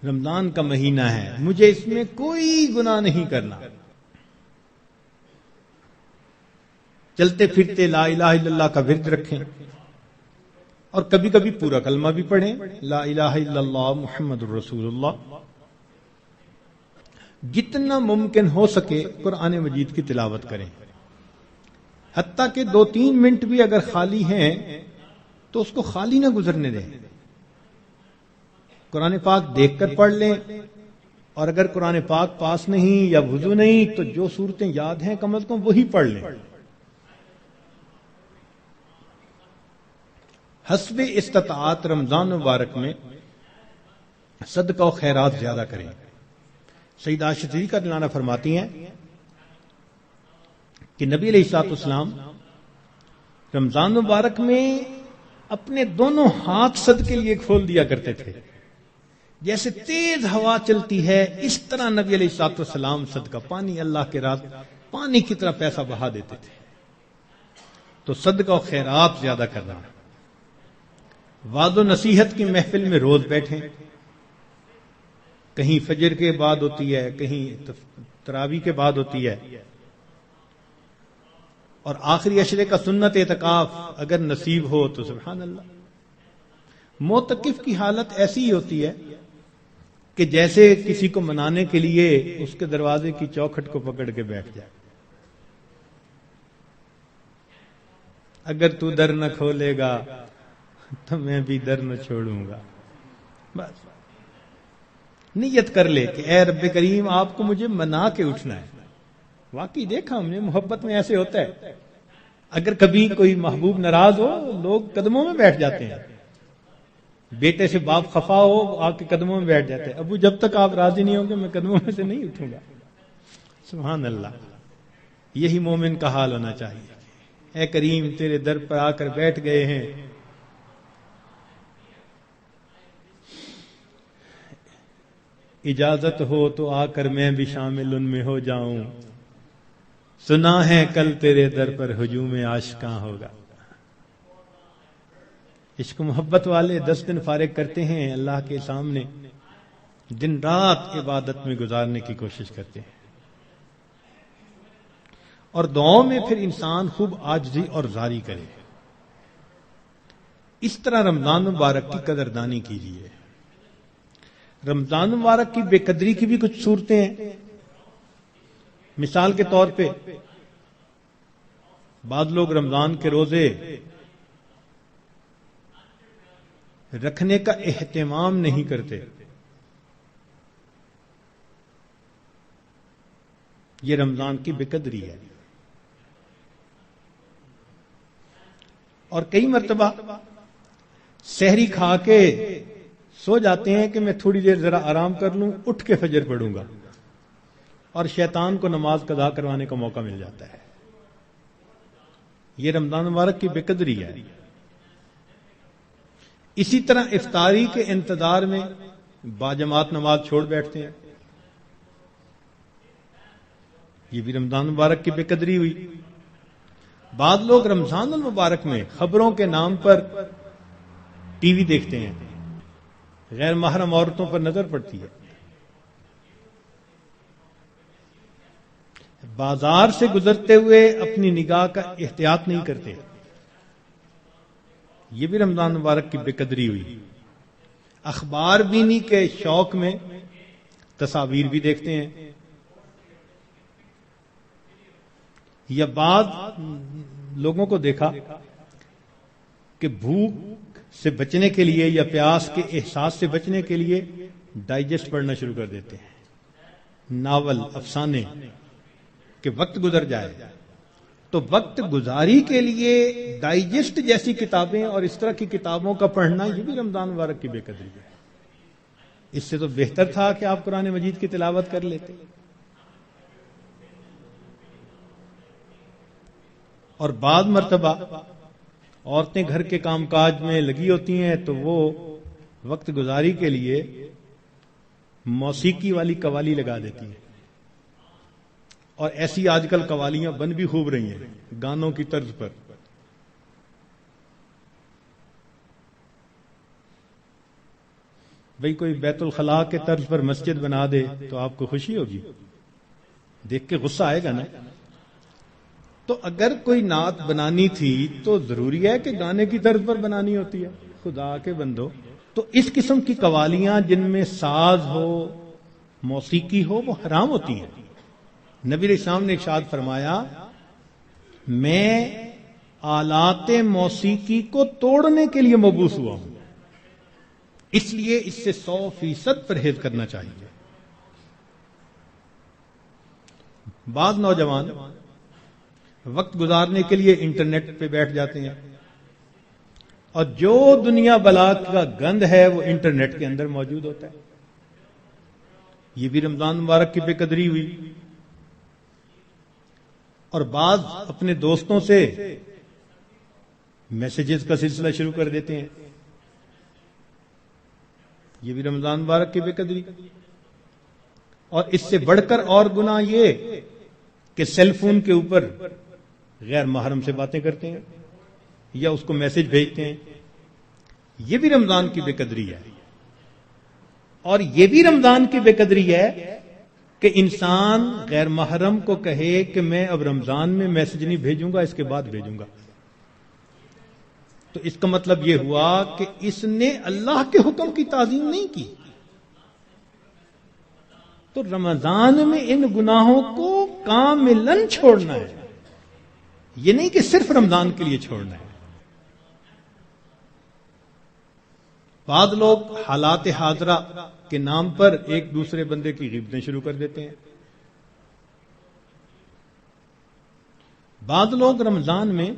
رمضان کا مہینہ ہے، مجھے اس میں کوئی گناہ نہیں کرنا۔ چلتے پھرتے لا الہ الا اللہ کا ورد رکھیں، اور کبھی کبھی پورا کلمہ بھی پڑھیں، لا الہ الا اللہ محمد الرسول اللہ۔ جتنا ممکن ہو سکے قرآن مجید کی تلاوت کریں، حتیٰ کہ 2-3 منٹ بھی اگر خالی ہیں تو اس کو خالی نہ گزرنے دیں، قرآن پاک دیکھ کر پڑھ لیں، اور اگر قرآن پاک پاس نہیں یا وضو نہیں تو جو صورتیں یاد ہیں کم از کم وہی پڑھ لیں۔ حسب استطاعت رمضان مبارک میں صدقہ و خیرات زیادہ کریں۔ سیدہ عائشہ صدیقہ رضی اللہ عنہا فرماتی ہیں کہ نبی علیہ الصلوۃ والسلام رمضان مبارک میں اپنے دونوں ہاتھ صدقے کے لیے کھول دیا کرتے تھے، جیسے تیز ہوا چلتی ہے اس طرح نبی علیہ الصلوۃ والسلام صدقہ پانی، اللہ کے راہ پانی کی طرح پیسہ بہا دیتے تھے۔ تو صدقہ و خیرات زیادہ کرنا، وعظ و نصیحت کی محفل میں روز بیٹھیں، کہیں فجر کے بعد ہوتی ہے، کہیں تراویح کے بعد ہوتی ہے، اور آخری عشرے کا سنت اعتکاف اگر نصیب ہو تو سبحان اللہ۔ معتکف کی حالت ایسی ہی ہوتی ہے کہ جیسے کسی کو منانے کے لیے اس کے دروازے کی چوکھٹ کو پکڑ کے بیٹھ جائے. اگر تو در نہ کھولے گا تو میں بھی در نہ چھوڑوں گا. بس نیت کر لے کہ اے رب کریم آپ کو مجھے منا کے اٹھنا ہے. واقعی دیکھا ہم نے محبت میں ایسے ہوتا ہے. اگر کبھی کوئی محبوب ناراض ہو لوگ قدموں میں بیٹھ جاتے ہیں. بیٹے سے باپ خفا ہو آپ کے قدموں میں بیٹھ جاتے ہیں. ابو جب تک آپ راضی نہیں ہوں گے میں قدموں میں سے نہیں اٹھوں گا. سبحان اللہ. یہی مومن کا حال ہونا چاہیے. اے کریم تیرے در پر آ کر بیٹھ گئے ہیں, اجازت ہو تو آ کر میں بھی شامل ان میں ہو جاؤں. سنا ہے کل تیرے در پر ہجوم عاشقاں ہوگا. عشق و محبت والے 10 دن فارغ کرتے ہیں اللہ کے سامنے, دن رات عبادت میں گزارنے کی کوشش کرتے ہیں, اور دعاؤں میں پھر انسان خوب عاجزی اور زاری کرے. اس طرح رمضان مبارک کی قدردانی کیجیے. رمضان مبارک کی بے قدری کی بھی کچھ صورتیں ہیں. مثال کے طور پہ بعض لوگ رمضان کے روزے رکھنے کا اہتمام نہیں کرتے. یہ رمضان کی بے قدری ہے. اور کئی مرتبہ سحری کھا کے سو جاتے ہیں کہ میں تھوڑی دیر ذرا آرام کر لوں, اٹھ کے فجر پڑھوں گا, اور شیطان کو نماز قضا کروانے کا موقع مل جاتا ہے. یہ رمضان مبارک کی بے قدری ہے. اسی طرح افطاری کے انتظار میں باجماعت نماز چھوڑ بیٹھتے ہیں. یہ بھی رمضان مبارک کی بے قدری ہوئی. بعض لوگ رمضان المبارک میں خبروں کے نام پر ٹی وی دیکھتے ہیں, غیر محرم عورتوں پر نظر پڑتی ہے. بازار سے گزرتے ہوئے اپنی نگاہ کا احتیاط نہیں کرتے. یہ بھی رمضان مبارک کی بے قدری ہوئی. اخبار بینی کے شوق میں تصاویر بھی دیکھتے ہیں, یا بعض لوگوں کو دیکھا کہ بھوک سے بچنے کے لیے یا پیاس کے احساس سے بچنے کے لیے ڈائجسٹ پڑھنا شروع کر دیتے ہیں, ناول افسانے, کہ وقت گزر جائے. تو وقت گزاری کے لیے ڈائجسٹ جیسی کتابیں اور اس طرح کی کتابوں کا پڑھنا یہ بھی رمضان مبارک کی بے قدری ہے. اس سے تو بہتر تھا کہ آپ قرآن مجید کی تلاوت کر لیتے. اور بعض مرتبہ عورتیں گھر کے کام کاج میں لگی ہوتی ہیں تو وہ وقت گزاری کے لیے موسیقی والی قوالی لگا دیتی ہیں. اور ایسی آج کل قوالیاں بن بھی خوب رہی ہیں گانوں کی طرز پر. بھئی کوئی بیت الخلاء کے طرز پر مسجد بنا دے تو آپ کو خوشی ہوگی, دیکھ کے غصہ آئے گا نا. تو اگر کوئی نعت بنانی تھی تو ضروری ہے کہ گانے کی طرز پر بنانی ہوتی ہے. خدا کے بندو, تو اس قسم کی قوالیاں جن میں ساز ہو, موسیقی ہو, وہ حرام ہوتی ہیں. نبی علیہ السلام نے ارشاد فرمایا, میں آلات موسیقی کو توڑنے کے لیے مبعوث ہوا ہوں, اس لیے اس سے 100% پرہیز کرنا چاہیے. بعض نوجوان وقت گزارنے کے لیے انٹرنیٹ پہ بیٹھ جاتے ہیں, اور جو دنیا بلا کا گند ہے وہ انٹرنیٹ کے اندر موجود ہوتا ہے. یہ بھی رمضان مبارک کی بے قدری ہوئی. اور بعض اپنے دوستوں سے میسیجز کا سلسلہ شروع کر دیتے ہیں. یہ بھی رمضان مبارک کی بے قدری. اور اس سے بڑھ کر اور گناہ یہ کہ سیل فون کے اوپر غیر محرم سے باتیں کرتے ہیں یا اس کو میسج بھیجتے ہیں. یہ بھی رمضان کی بے قدری ہے. اور یہ بھی رمضان کی بے قدری ہے کہ انسان غیر محرم کو کہے کہ میں اب رمضان میں میسج نہیں بھیجوں گا, اس کے بعد بھیجوں گا. تو اس کا مطلب یہ ہوا کہ اس نے اللہ کے حکم کی تعظیم نہیں کی. تو رمضان میں ان گناہوں کو کاملاً چھوڑنا ہے، یہ نہیں کہ صرف رمضان کے لیے چھوڑنا ہے۔ بعض لوگ حالات حاضرہ کے نام پر ایک دوسرے بندے کی غیبتیں شروع کر دیتے ہیں۔ بعض لوگ رمضان میں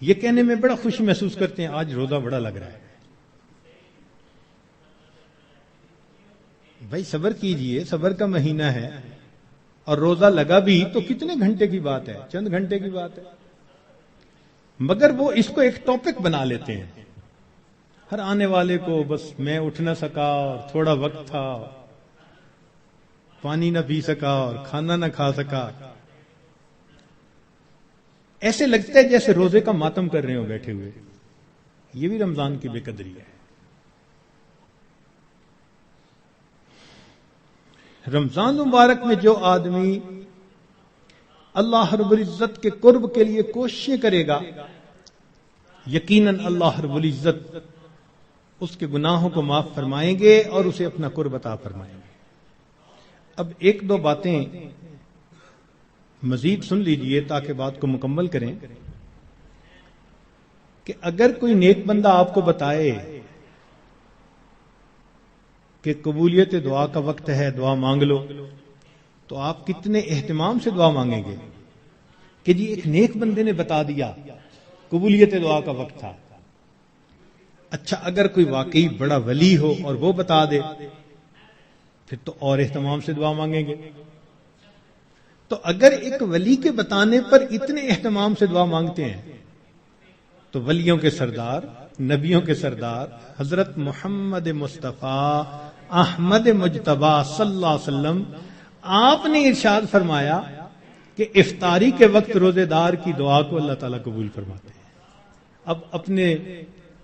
یہ کہنے میں بڑا خوشی محسوس کرتے ہیں آج روزہ بڑا لگ رہا ہے۔ بھائی صبر کیجئے، صبر کا مہینہ ہے، اور روزہ لگا بھی تو کتنے گھنٹے کی بات ہے، چند گھنٹے کی بات ہے، مگر وہ اس کو ایک ٹاپک بنا لیتے ہیں۔ ہر آنے والے کو بس میں اٹھ نہ سکا اور تھوڑا وقت تھا، پانی نہ پی سکا اور کھانا نہ کھا سکا، ایسے لگتا ہے جیسے روزے کا ماتم کر رہے ہو بیٹھے ہوئے۔ یہ بھی رمضان کی بے قدری ہے۔ رمضان مبارک میں جو آدمی اللہ رب العزت کے قرب کے لیے کوششیں کرے گا، یقیناً اللہ رب العزت اس کے گناہوں کو معاف فرمائیں گے اور اسے اپنا قرب عطا فرمائیں گے۔ اب ایک دو باتیں مزید سن لیجئے تاکہ بات کو مکمل کریں کہ اگر کوئی نیک بندہ آپ کو بتائے کہ قبولیت دعا کا وقت ہے، دعا مانگ لو، تو آپ کتنے اہتمام سے دعا مانگیں گے کہ جی ایک نیک بندے نے بتا دیا قبولیت دعا کا وقت تھا۔ اچھا اگر کوئی واقعی بڑا ولی ہو اور وہ بتا دے پھر تو اور اہتمام سے دعا مانگیں گے۔ تو اگر ایک ولی کے بتانے پر اتنے اہتمام سے دعا مانگتے ہیں تو ولیوں کے سردار، نبیوں کے سردار حضرت محمد مصطفیٰ احمد مجتبی صلی اللہ علیہ وسلم، آپ نے ارشاد فرمایا کہ افطاری کے وقت روزے دار کی دعا کو اللہ تعالیٰ قبول فرماتے ہیں۔ اب اپنے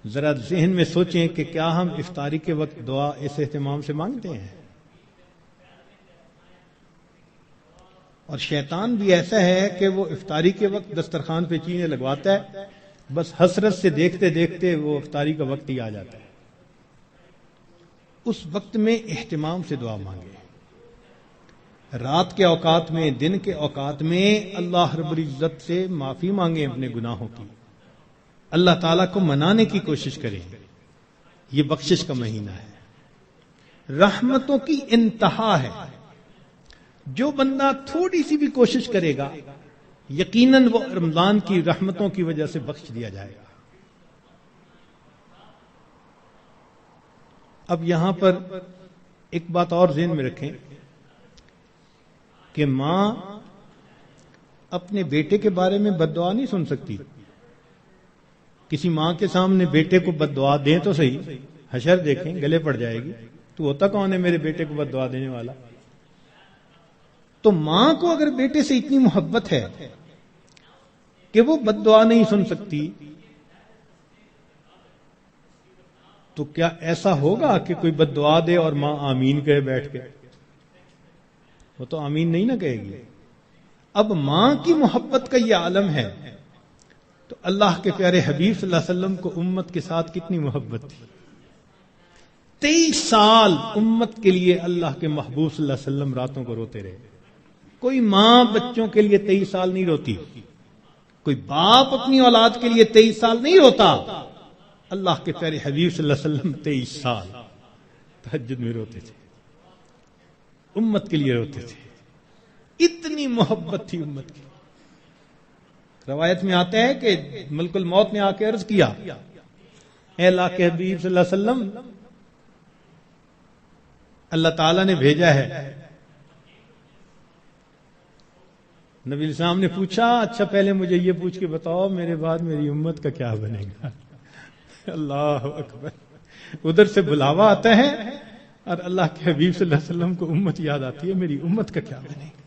ذرا ذہن میں سوچیں کہ کیا ہم افطاری کے وقت دعا اس اہتمام سے مانگتے ہیں؟ اور شیطان بھی ایسا ہے کہ وہ افطاری کے وقت دسترخوان پہ چیزیں لگواتا ہے، بس حسرت سے دیکھتے دیکھتے وہ افطاری کا وقت ہی آ جاتا ہے۔ اس وقت میں اہتمام سے دعا مانگے، رات کے اوقات میں، دن کے اوقات میں اللہ رب العزت سے معافی مانگیں اپنے گناہوں کی، اللہ تعالیٰ کو منانے کی کوشش کریں۔ یہ بخشش کا مہینہ ہے، رحمتوں کی انتہا ہے۔ جو بندہ تھوڑی سی بھی کوشش کرے گا یقیناً وہ رمضان کی رحمتوں کی وجہ سے بخش دیا جائے گا۔ اب یہاں پر ایک بات اور ذہن میں رکھیں کہ ماں اپنے بیٹے کے بارے میں بد دعا نہیں سن سکتی۔ کسی ماں کے سامنے بیٹے کو بد دعا دیں تو صحیح، حشر دیکھیں گلے پڑ جائے گی، تو ہوتا کون ہے میرے بیٹے کو بد دعا دینے والا؟ تو ماں کو اگر بیٹے سے اتنی محبت ہے کہ وہ بد دعا نہیں سن سکتی، تو کیا ایسا ہوگا کہ کوئی بد دعا دے اور ماں آمین کہے بیٹھ کے؟ وہ تو آمین نہیں نہ کہے گی۔ اب ماں کی محبت کا یہ عالم ہے تو اللہ کے پیارے حبیب صلی اللہ علیہ وسلم کو امت کے ساتھ کتنی محبت تھی۔ 23 سال امت کے لیے اللہ کے محبوب صلی اللہ علیہ وسلم راتوں کو روتے رہے۔ کوئی ماں بچوں کے لیے 23 سال نہیں روتی، کوئی باپ اپنی اولاد کے لیے 23 سال نہیں روتا۔ اللہ کے پیارے حبیب صلی اللہ علیہ وسلم 23 سال تہجد میں روتے تھے، امت کے لیے روتے تھے، اتنی محبت تھی امت کی۔ روایت میں آتا ہے کہ ملک الموت نے آ کے عرض کیا، اے اللہ کے حبیب صلی اللہ علیہ وسلم، اللہ تعالیٰ نے بھیجا ہے۔ نبی السلام نے پوچھا، اچھا پہلے مجھے یہ پوچھ کے بتاؤ میرے بعد میری امت کا کیا بنے گا؟ اللہ اکبر، ادھر سے بلاوا آتا ہے اور اللہ کے حبیب صلی اللہ علیہ وسلم کو امت یاد آتی ہے، میری امت کا کیا بنے گا؟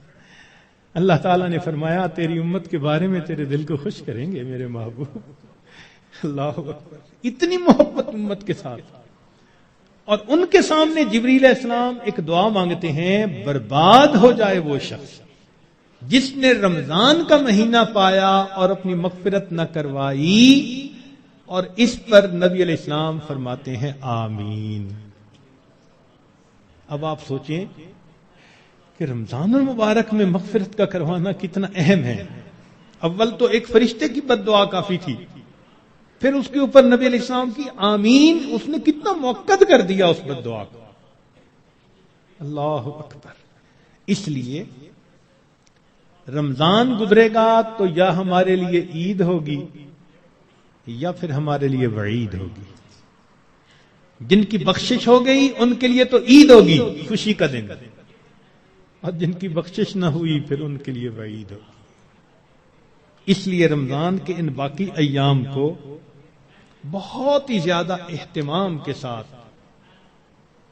اللہ تعالیٰ نے فرمایا تیری امت کے بارے میں تیرے دل کو خوش کریں گے میرے محبوب۔ اللہ اکبر، اتنی محبت امت کے ساتھ۔ اور ان کے سامنے جبریل علیہ السلام ایک دعا مانگتے ہیں، برباد ہو جائے وہ شخص جس نے رمضان کا مہینہ پایا اور اپنی مغفرت نہ کروائی، اور اس پر نبی علیہ السلام فرماتے ہیں آمین۔ اب آپ سوچیں کہ رمضان المبارک میں مغفرت کا کروانا کتنا اہم ہے. اول تو ایک فرشتے کی بد دعا کافی تھی، پھر اس کے اوپر نبی علیہ السلام کی آمین، اس نے کتنا موقت کر دیا اس بد دعا کو. اللہ اکبر. اس لیے رمضان گزرے گا تو یا ہمارے لیے عید ہوگی یا پھر ہمارے لیے وعید ہوگی. جن کی بخشش ہو گئی ان کے لیے تو عید ہوگی، خوشی کا دن، اور جن کی بخشش نہ ہوئی پھر ان کے لیے وعید ہوگی. اس لیے رمضان کے ان باقی ایام کو بہت ہی زیادہ اہتمام کے ساتھ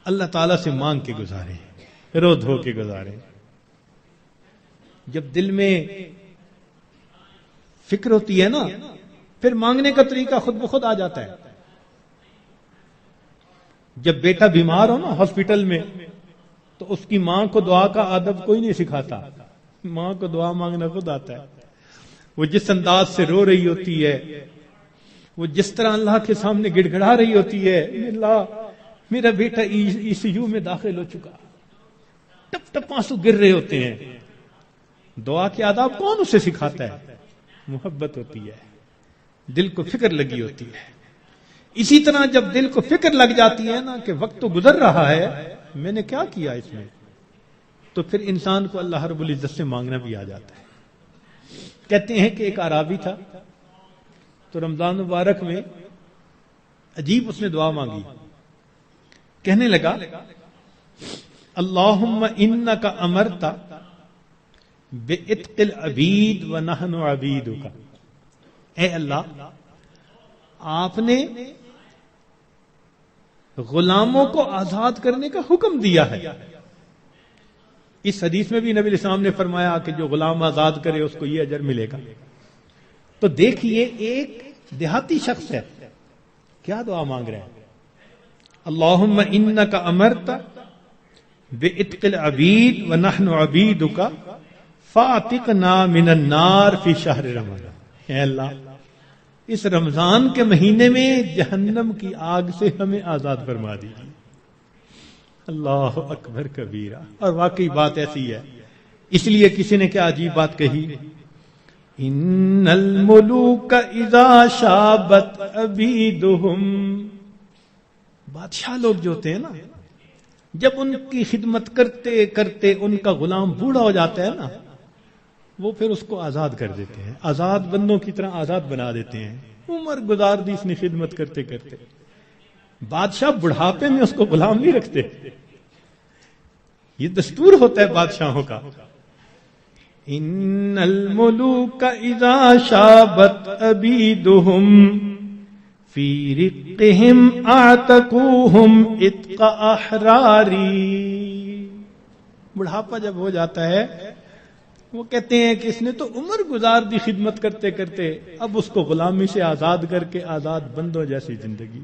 اللہ تعالیٰ سے مانگ کے گزاریں، رو دھو کے گزاریں. جب دل میں فکر ہوتی ہے نا، پھر مانگنے کا طریقہ خود بخود آ جاتا ہے. جب بیٹا بیمار ہو نا ہاسپٹل میں، تو اس کی ماں کو دعا کا ادب کوئی نہیں سکھاتا، ماں کو دعا مانگنا خود آتا ہے. وہ جس انداز سے رو رہی ہوتی ہے، وہ جس طرح اللہ کے سامنے گڑ گڑا رہی ہوتی ہے، اللہ میرا بیٹا ICU میں داخل ہو چکا، ٹپ ٹپ آنسو گر رہے ہوتے ہیں. دعا کے آداب کون اسے سکھاتا ہے؟ محبت ہوتی ہے، دل کو فکر لگی ہوتی ہے. اسی طرح جب دل کو فکر لگ جاتی ہے نا کہ وقت تو گزر رہا ہے، میں نے کیا کیا اس میں، تو پھر انسان کو اللہ رب العزت سے مانگنا بھی آ جاتا ہے. کہتے ہیں کہ ایک اعرابی تھا، تو رمضان مبارک میں عجیب اس نے دعا مانگی. کہنے لگا اللہم انک امرت بعتق العبید ونحن عبیدک. اے اللہ، آپ نے غلاموں کو آزاد کرنے کا حکم دیا ہے. اس حدیث میں بھی نبی علیہ السلام نے فرمایا کہ جو غلام آزاد کرے اس کو یہ اجر ملے گا. تو دیکھیے ایک دیہاتی شخص ہے، کیا دعا مانگ رہے ہیں؟ اللہم انک امرت بعتق العبید ونحن عبیدک فاعتقنا من النار فی شہر رمضان. اے اللہ، اس رمضان کے مہینے میں جہنم کی آگ سے ہمیں آزاد فرما دیجیے. اللہ اکبر کبیرہ. اور واقعی بات ایسی ہے. اس لیے کسی نے کیا عجیب بات کہی، ان الملوک اذا شابت عبیدہم. بادشاہ لوگ جو ہوتے ہیں نا، جب ان کی خدمت کرتے کرتے ان کا غلام بوڑھا ہو جاتا ہے نا، وہ پھر اس کو آزاد کر دیتے ہیں، آزاد بندوں کی طرح آزاد بنا دیتے ہیں. عمر گزار دی اس نے خدمت کرتے کرتے. بادشاہ بڑھاپے میں اس کو غلام نہیں رکھتے، یہ دستور ہوتا ہے بادشاہوں کا. ان الملوک اذا شابت عبیدہم فی رقہم اعتقوہم اتق احراری. بڑھاپا جب ہو جاتا ہے، وہ کہتے ہیں کہ اس نے تو عمر گزار دی خدمت کرتے کرتے، اب اس کو غلامی سے آزاد کر کے آزاد بندوں جیسی زندگی.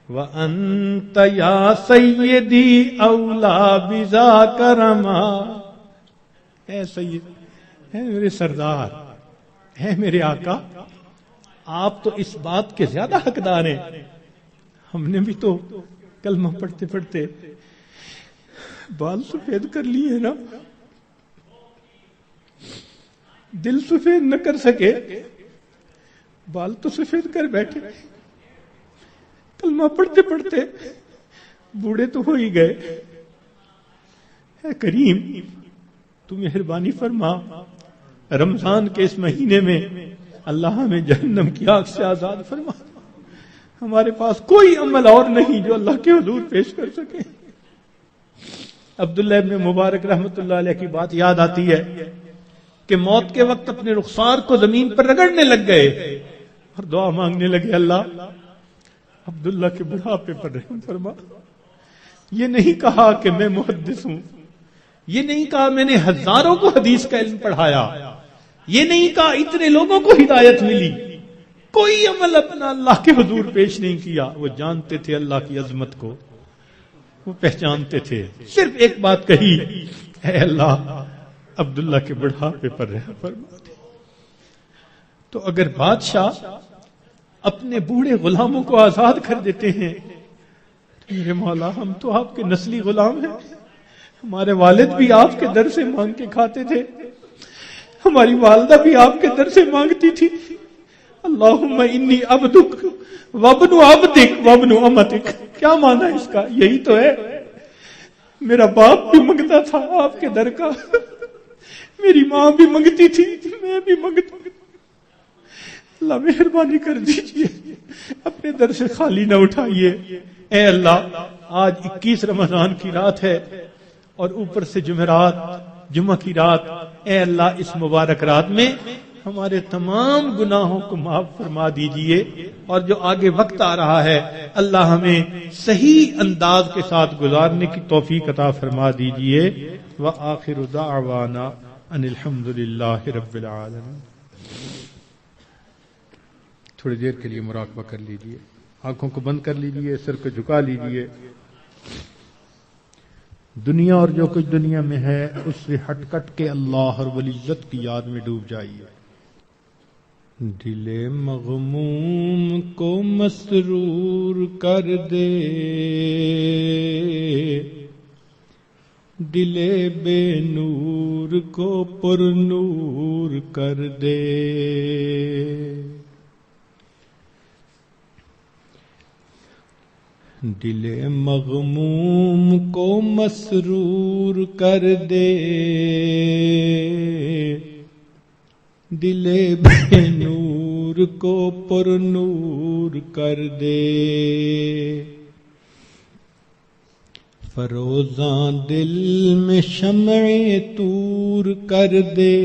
وَأَنْتَ يَا سَيِّدِي أَوْلَى بِذَاكَ رَمَا. اے سید، اے میرے سردار، اے میرے آقا، آپ تو اس بات کے زیادہ حقدار ہیں. ہم نے بھی تو کلمہ پڑھتے پڑھتے بال سفید کر لیے نا، دل سفید نہ کر سکے، بال تو سفید کر بیٹھے. کلمہ پڑھتے پڑھتے بوڑھے تو ہو ہی گئے. اے کریم، تو مہربانی فرما، رمضان کے اس مہینے میں اللہ ہمیں جہنم کی آگ سے آزاد فرما. ہمارے پاس کوئی عمل اور نہیں جو اللہ کے حضور پیش کر سکے. عبداللہ ابن مبارک رحمت اللہ علیہ کی بات یاد آتی ہے کہ موت کے وقت اپنے رخسار کو زمین پر رگڑنے لگ گئے اور دعا مانگنے لگے، اللہ عبداللہ کے بڑھاپے پر رحم فرما. یہ نہیں کہا کہ میں محدث ہوں، یہ نہیں کہا میں نے ہزاروں کو حدیث کا علم پڑھایا، یہ نہیں کہا اتنے لوگوں کو ہدایت ملی. کوئی عمل اپنا اللہ کے حضور پیش نہیں کیا. وہ جانتے تھے اللہ کی عظمت کو، وہ پہچانتے تھے. صرف ایک بات کہی، اے اللہ عبداللہ کے بڑھاپے پر رحم فرما. تو اگر بادشاہ اپنے بوڑھے غلاموں کو آزاد کر دیتے ہیں، میرے مولا ہم تو آپ کے نسلی غلام ہیں، ہمارے والد بھی آپ کے در سے مانگ کے کھاتے تھے، ہماری والدہ بھی آپ کے در سے مانگتی تھی. اللہم انی عبدک وابن عبدک وابن امتک. کیا مانا اس کا؟ یہی تو ہے. میرا باپ بھی منگتا تھا آپ کے در کا، میری ماں بھی منگتی تھی، میں بھی منگتا. اللہ مہربانی کر دیجئے، اپنے در سے خالی نہ اٹھائیے. اے اللہ، آج 21 رمضان کی رات ہے اور اوپر سے جمعرات، جمعہ کی رات. اے اللہ اس مبارک رات میں ہمارے تمام گناہوں کو معاف فرما دیجئے، اور جو آگے وقت آ رہا ہے اللہ ہمیں صحیح انداز کے ساتھ گزارنے کی توفیق عطا فرما دیجئے. وآخر دعوانا ان الحمد للہ رب العالمین. تھوڑی دیر کے لیے مراقبہ کر لیجئے، آنکھوں کو بند کر لیجئے، سر کو جھکا لیجئے. دنیا اور جو کچھ دنیا میں ہے اس سے ہٹ کٹ کے اللہ رب العزت کی یاد میں ڈوب جائیے. دل مغموم کو مسرور کر دے، دل بے نور کو پر نور کر دے. دل مغموم کو مسرور کر دے، دل بے نور کو پر نور کر دے. فروزاں دل میں شمع طور کر دے،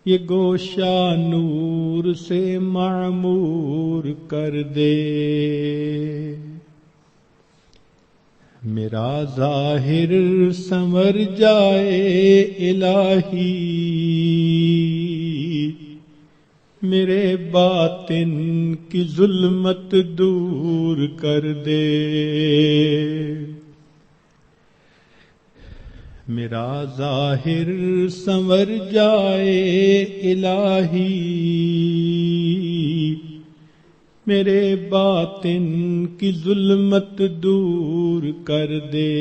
یہ گوشہ نور سے معمور کر دے. میرا ظاہر سنور جائے الہی، میرے باطن کی ظلمت دور کر دے. میرا ظاہر سنور جائے الہی، میرے باطن کی ظلمت دور کر دے.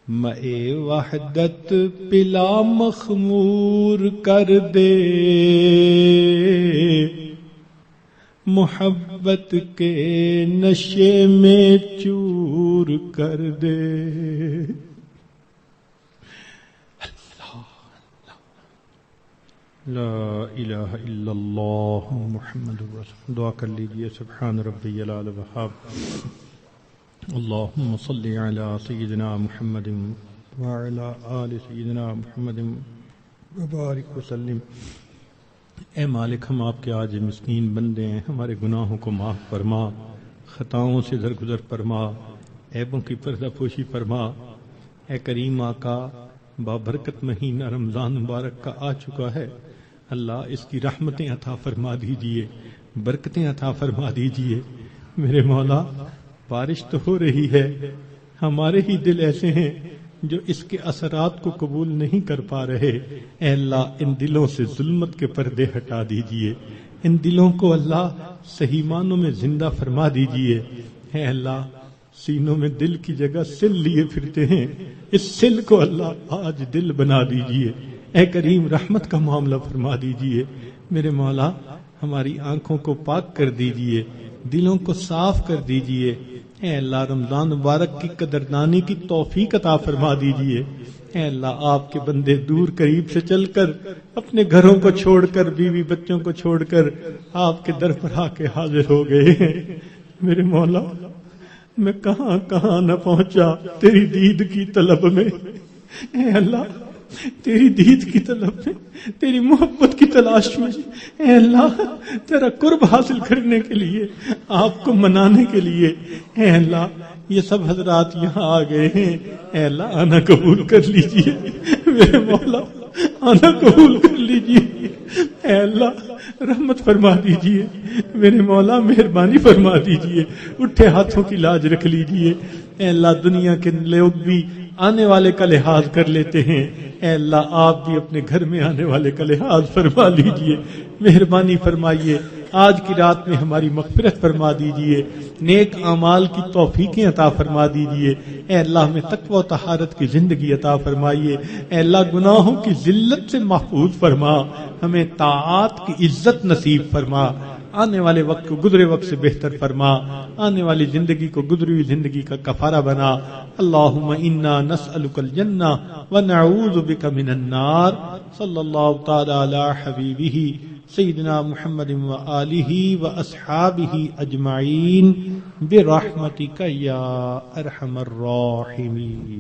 مے وحدت پلا مخمور کر دے، محبت کے نشے میں چور کر دے. لا الہ الا اللہ محمد رسول. دعا کر لیجئے. سبحان ربی العلی الوہاب. اللہم صلی علی سیدنا محمد وعلی آل سیدنا محمد وبارک وسلم. اے مالک، ہم آپ کے آج مسکین بندے ہیں، ہمارے گناہوں کو معاف فرما، خطاؤں سے درگزر فرما، عیبوں کی پردہ پوشی فرما. اے کریم آقا، بابرکت مہینہ رمضان مبارک کا آ چکا ہے، اللہ اس کی رحمتیں عطا فرما دیجئے، برکتیں عطا فرما دیجئے. میرے مولا، بارش تو ہو رہی ہے، ہمارے ہی دل ایسے ہیں جو اس کے اثرات کو قبول نہیں کر پا رہے. اے اللہ ان دلوں سے ظلمت کے پردے ہٹا دیجئے، ان دلوں کو اللہ صحیح معنوں میں زندہ فرما دیجئے. اے اللہ، سینوں میں دل کی جگہ سل لیے پھرتے ہیں، اس سل کو اللہ آج دل بنا دیجئے. اے کریم رحمت کا معاملہ فرما دیجئے. میرے مولا، ہماری آنکھوں کو پاک کر دیجئے، دلوں کو صاف کر دیجئے. اے اللہ، رمضان مبارک کی قدردانی کی توفیق عطا فرما دیجئے. اے اللہ، آپ کے بندے دور قریب سے چل کر، اپنے گھروں کو چھوڑ کر، بیوی بچوں کو چھوڑ کر آپ کے در پر آ کے حاضر ہو گئے ہیں. میرے مولا، میں کہاں کہاں نہ پہنچا تیری دید کی طلب میں. اے اللہ، تیری دید کی طلب میں، تیری محبت کی تلاش میں. اے اللہ، تیرا قرب حاصل کرنے کے لیے، آپ کو منانے کے لیے. اے اللہ، یہ سب حضرات یہاں آ گئے ہیں. اے اللہ، آنا قبول کر لیجئے. میرے مولا، آنا قبول کر لیجئے. اے اللہ، رحمت فرما دیجئے. میرے مولا، مہربانی فرما دیجئے. اٹھے ہاتھوں کی لاج رکھ لیجئے. اے اللہ، دنیا کے لوگ بھی آنے والے کا لحاظ کر لیتے ہیں. اے اللہ، آپ بھی اپنے گھر میں آنے والے کا لحاظ فرما لیجئے. مہربانی فرمائیے. آج کی رات میں ہماری مغفرت فرما دیجئے، نیک اعمال کی توفیقیں عطا فرما دیجئے۔ اے اللہ ہمیں تقوی و طہارت کی زندگی عطا فرمائیے۔ اے اللہ گناہوں کی ذلت سے محفوظ فرما، ہمیں طاعات کی عزت نصیب فرما، آنے والے وقت کو گزرے وقت سے بہتر فرما، آنے والی زندگی کو گزری ہوئی زندگی کا کفارہ بنا۔ اللہم انا نسألک الجنہ ونعوذ بک من النار۔ صلی اللہ تعالی علی حبیبہ سیدنا محمد وآلہ واصحابہ اجمعین برحمتک یا ارحم الراحمین۔